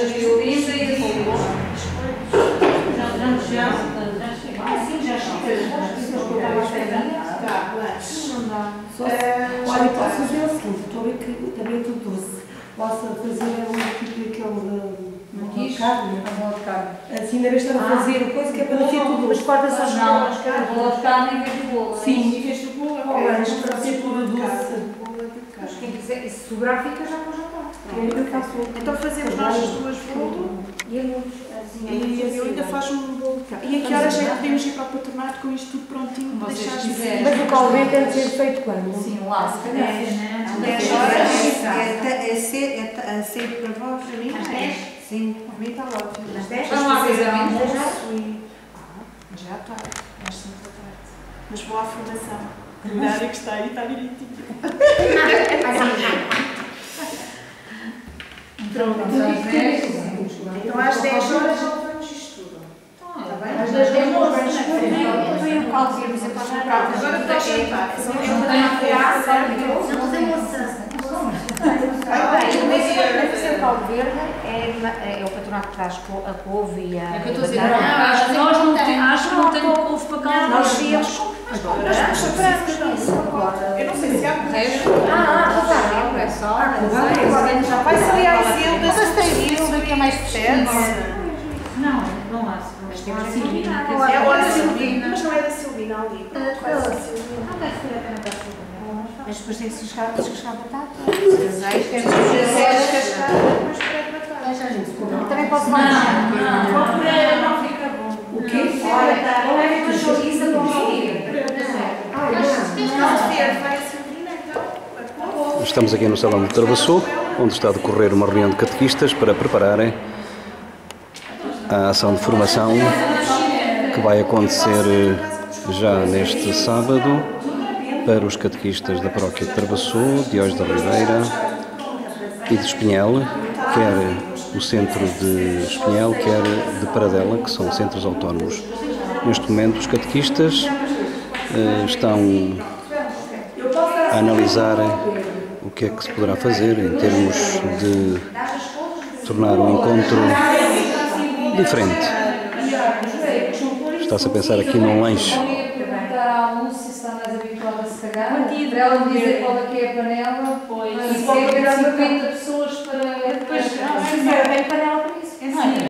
as violinas e as violinas. Sim, já Olha, posso fazer o seguinte, estou a ver que também tudo doce. Posso fazer tipo aquele de carne. Assim, na vez de estar a fazer a coisa que é para ter tudo doce. Mas corta-se as bolas. Bola de carne em vez de bolo. Sim. Em vez de bolo, Mas para ser tudo doce. Mas quem quiser, e se sobrar, fica já com o jantar. Eu faço. Então fazemos nós as duas bolo E a luz, assim, e eu ainda faço um bolo de carne. E a que horas é que podemos ir para o patronato com isto tudo prontinho? Vocês Deixar quiserem. Mas o calvete tem de ser feito quando? Sim, lá, se calhar. 10 horas. É cedo para vós, para mim? Às 10? Sim, para mim está ótimo. às 10? Vamos lá fazer a Mas já à tarde, às 5 da tarde. Mas vou à formação. A área que está aí está direitinho. Pronto, Então às 10 horas já levamos isto tudo. Está bem? Às 10 da noite, eu ia para o caldo, por exemplo, para Agora está a jantar. Não tem a criar, não tem moça. O caldo verde é o patronato que traz a couve e a... É que eu estou a dizer, nós não temos, acho que não temos couve para cá. Nós íamos... Eu não sei se há correio. Claro, é só... Já vai sair a Isilda. Vocês têm Isilda que é mais percebe? Não há. Mas temos a Silvina. É a da Silvina. Mas não é da Silvina ali. Mas depois tem que se descascar a batata. Azeite, temos que descascar, depois puré de batata. Também posso Não, mais. o puré não fica bom. O quê? Olha, ou leva uma chouriça com Silvina. Vai a Silvina então. Estamos aqui no Salão de Travessou, onde está a decorrer uma reunião de catequistas para prepararem a ação de formação que vai acontecer já neste sábado para os catequistas da paróquia de Travessou, Diógenes da Ribeira e de Espinhel, quer o centro de Espinhel, quer de Paradela, que são centros autónomos. Neste momento os catequistas estão a analisar o que é que se poderá fazer em termos de tornar o encontro diferente. Está-se a pensar aqui num lanche. A Lúcia está mais habituada a se cagar. Para ela me dizer qual é que é a panela, pois. E se é 50 pessoas para. Depois, se fizer bem panela,